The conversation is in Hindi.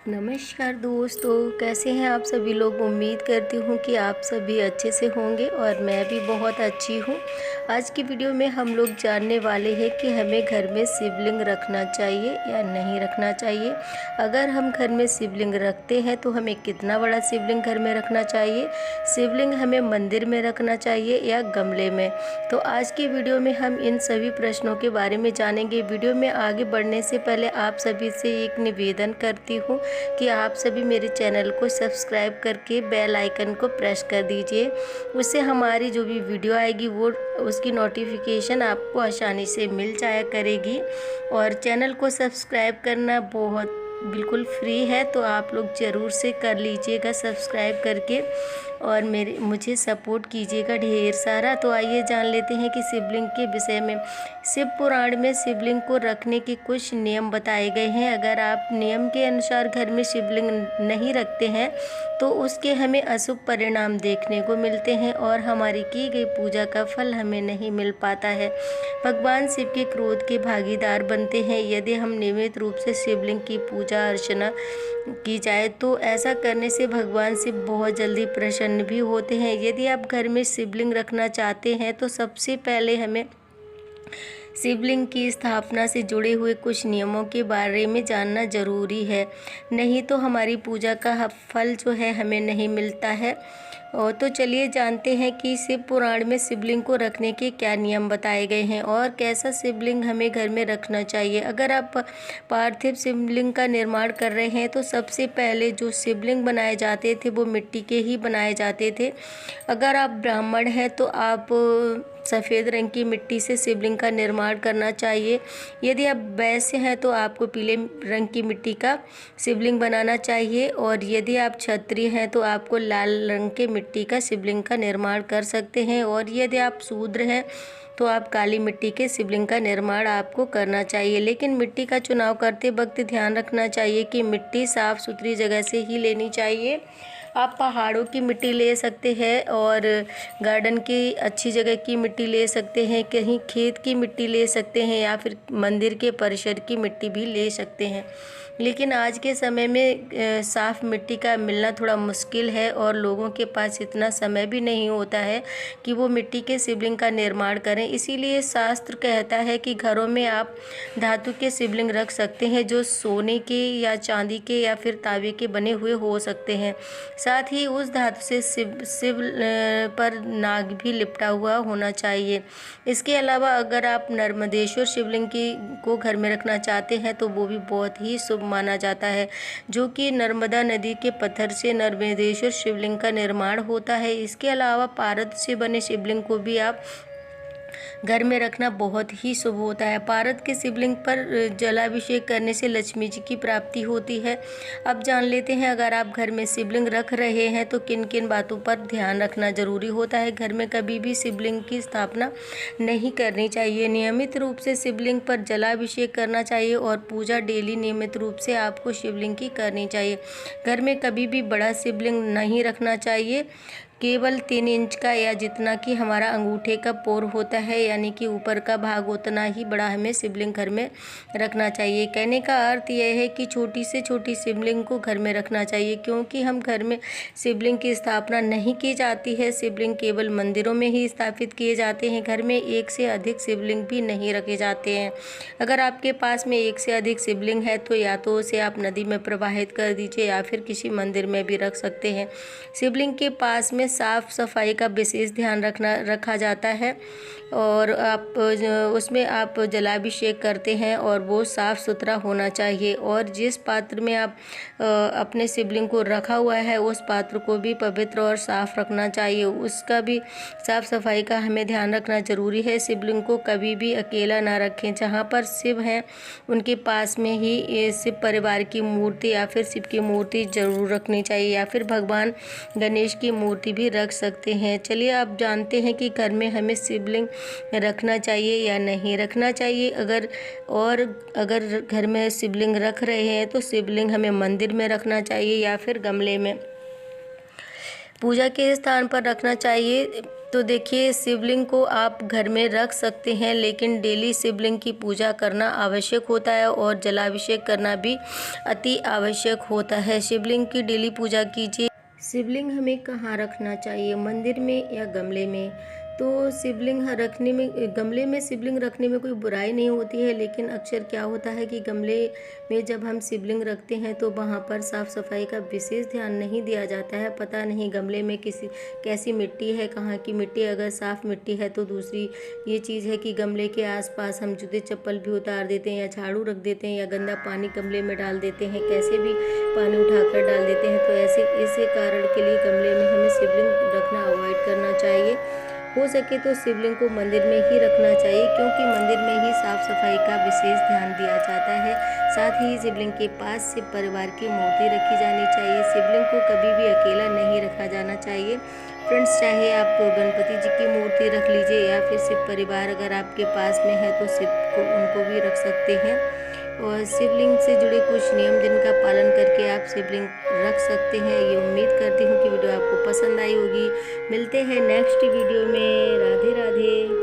नमस्कार दोस्तों, कैसे हैं आप सभी लोग। उम्मीद करती हूँ कि आप सभी अच्छे से होंगे और मैं भी बहुत अच्छी हूँ। आज की वीडियो में हम लोग जानने वाले हैं कि हमें घर में शिवलिंग रखना चाहिए या नहीं रखना चाहिए। अगर हम घर में शिवलिंग रखते हैं तो हमें कितना बड़ा शिवलिंग घर में रखना चाहिए, शिवलिंग हमें मंदिर में रखना चाहिए या गमले में। तो आज की वीडियो में हम इन सभी प्रश्नों के बारे में जानेंगे। वीडियो में आगे बढ़ने से पहले आप सभी से एक निवेदन करती हूँ कि आप सभी मेरे चैनल को सब्सक्राइब करके बेल आइकन को प्रेस कर दीजिए। उससे हमारी जो भी वीडियो आएगी वो उसकी नोटिफिकेशन आपको आसानी से मिल जाया करेगी। और चैनल को सब्सक्राइब करना बहुत बिल्कुल फ्री है, तो आप लोग ज़रूर से कर लीजिएगा सब्सक्राइब करके और मुझे सपोर्ट कीजिएगा ढेर सारा। तो आइए जान लेते हैं कि शिवलिंग के विषय में। शिव पुराण में शिवलिंग को रखने के कुछ नियम बताए गए हैं। अगर आप नियम के अनुसार घर में शिवलिंग नहीं रखते हैं तो उसके हमें अशुभ परिणाम देखने को मिलते हैं और हमारी की गई पूजा का फल हमें नहीं मिल पाता है। भगवान शिव के क्रोध के भागीदार बनते हैं। यदि हम नियमित रूप से शिवलिंग की पूजा अर्चना की जाए तो ऐसा करने से भगवान शिव बहुत जल्दी प्रसन्न भी होते हैं। यदि आप घर में शिवलिंग रखना चाहते हैं तो सबसे पहले हमें शिवलिंग की स्थापना से जुड़े हुए कुछ नियमों के बारे में जानना जरूरी है, नहीं तो हमारी पूजा का फल जो है हमें नहीं मिलता है। और तो चलिए जानते हैं कि शिव पुराण में शिवलिंग को रखने के क्या नियम बताए गए हैं और कैसा शिवलिंग हमें घर में रखना चाहिए। अगर आप पार्थिव शिवलिंग का निर्माण कर रहे हैं तो सबसे पहले जो शिवलिंग बनाए जाते थे वो मिट्टी के ही बनाए जाते थे। अगर आप ब्राह्मण हैं तो आप सफ़ेद रंग की मिट्टी से शिवलिंग का निर्माण करना चाहिए। यदि आप वैश्य हैं तो आपको पीले रंग की मिट्टी का शिवलिंग बनाना चाहिए और यदि आप क्षत्रिय हैं तो आपको लाल रंग के मिट्टी का शिवलिंग का निर्माण कर सकते हैं और यदि आप शूद्र हैं तो आप काली मिट्टी के शिवलिंग का निर्माण आपको करना चाहिए। लेकिन मिट्टी का चुनाव करते वक्त ध्यान रखना चाहिए कि मिट्टी साफ़ सुथरी जगह से ही लेनी चाहिए। आप पहाड़ों की मिट्टी ले सकते हैं और गार्डन की अच्छी जगह की मिट्टी ले सकते हैं, कहीं खेत की मिट्टी ले सकते हैं या फिर मंदिर के परिसर की मिट्टी भी ले सकते हैं। लेकिन आज के समय में साफ़ मिट्टी का मिलना थोड़ा मुश्किल है और लोगों के पास इतना समय भी नहीं होता है कि वो मिट्टी के शिवलिंग का निर्माण करें। इसीलिए शास्त्र कहता है कि घरों में आप धातु के शिवलिंग रख सकते हैं जो सोने के या चांदी के या फिर तांबे के बने हुए हो सकते हैं। साथ ही उस धातु से शिव पर नाग भी लिपटा हुआ होना चाहिए। इसके अलावा अगर आप नर्मदेश्वर शिवलिंग को घर में रखना चाहते हैं तो वो भी बहुत ही शुभ माना जाता है, जो कि नर्मदा नदी के पत्थर से नर्मदेश्वर शिवलिंग का निर्माण होता है। इसके अलावा पारद से बने शिवलिंग को भी आप घर में रखना बहुत ही शुभ होता है। पारद के शिवलिंग पर जलाभिषेक करने से लक्ष्मी जी की प्राप्ति होती है। अब जान लेते हैं अगर आप घर में शिवलिंग रख रहे हैं तो किन किन बातों पर ध्यान रखना जरूरी होता है। घर में कभी भी शिवलिंग की स्थापना नहीं करनी चाहिए। नियमित रूप से शिवलिंग पर जलाभिषेक करना चाहिए और पूजा डेली नियमित रूप से आपको शिवलिंग की करनी चाहिए। घर में कभी भी बड़ा शिवलिंग नहीं रखना चाहिए। केवल 3 इंच का या जितना कि हमारा अंगूठे का पोर होता है, यानी कि ऊपर का भाग उतना ही बड़ा हमें शिवलिंग घर में रखना चाहिए। कहने का अर्थ यह है कि छोटी से छोटी शिवलिंग को घर में रखना चाहिए, क्योंकि हम घर में शिवलिंग की स्थापना नहीं की जाती है। शिवलिंग केवल मंदिरों में ही स्थापित किए जाते हैं। घर में एक से अधिक शिवलिंग भी नहीं रखे जाते हैं। अगर आपके पास में एक से अधिक शिवलिंग है तो या तो उसे आप नदी में प्रवाहित कर दीजिए या फिर किसी मंदिर में भी रख सकते हैं। शिवलिंग के पास में साफ सफाई का विशेष ध्यान रखा जाता है और उसमें आप जलाभिषेक करते हैं और वो साफ़ सुथरा होना चाहिए। और जिस पात्र में आप अपने शिवलिंग को रखा हुआ है उस पात्र को भी पवित्र और साफ़ रखना चाहिए। उसका भी साफ़ सफाई का हमें ध्यान रखना ज़रूरी है। शिवलिंग को कभी भी अकेला ना रखें। जहाँ पर शिव हैं उनके पास में ही शिव परिवार की मूर्ति या फिर शिव की मूर्ति ज़रूर रखनी चाहिए या फिर भगवान गणेश की मूर्ति भी रख सकते हैं। चलिए आप जानते हैं कि घर में हमें शिवलिंग रखना चाहिए या नहीं रखना चाहिए। अगर घर में शिवलिंग रख रहे हैं तो शिवलिंग हमें मंदिर में रखना चाहिए या फिर गमले में पूजा के स्थान पर रखना चाहिए। तो देखिए, शिवलिंग को आप घर में रख सकते हैं, लेकिन डेली शिवलिंग की पूजा करना आवश्यक होता है और जलाभिषेक करना भी अति आवश्यक होता है। शिवलिंग की डेली पूजा कीजिए। शिवलिंग हमें कहाँ रखना चाहिए, मंदिर में या गमले में? तो शिवलिंग रखने में, गमले में शिवलिंग रखने में कोई बुराई नहीं होती है, लेकिन अक्सर क्या होता है कि गमले में जब हम शिवलिंग रखते हैं तो वहाँ पर साफ़ सफाई का विशेष ध्यान नहीं दिया जाता है। पता नहीं गमले में कैसी मिट्टी है, कहाँ की मिट्टी। अगर साफ़ मिट्टी है तो दूसरी ये चीज़ है कि गमले के आसपास हम जूते चप्पल भी उतार देते हैं या झाड़ू रख देते हैं या गंदा पानी गमले में डाल देते हैं, कैसे भी पानी उठाकर डाल देते हैं। तो इसी कारण के लिए गमले में हमें शिवलिंग रखना अवॉइड करना चाहिए। हो सके तो शिवलिंग को मंदिर में ही रखना चाहिए, क्योंकि मंदिर में ही साफ़ सफाई का विशेष ध्यान दिया जाता है। साथ ही शिवलिंग के पास शिव परिवार की मूर्ति रखी जानी चाहिए। शिवलिंग को कभी भी अकेला नहीं रखा जाना चाहिए। फ्रेंड्स, चाहे आप गणपति जी की मूर्ति रख लीजिए या फिर शिव परिवार अगर आपके पास में है तो उनको भी रख सकते हैं। और शिवलिंग से जुड़े कुछ नियम जिनका पालन करके आप शिवलिंग रख सकते हैं। ये उम्मीद करती हूँ कि वीडियो आपको पसंद आई होगी। मिलते हैं नेक्स्ट वीडियो में। राधे राधे।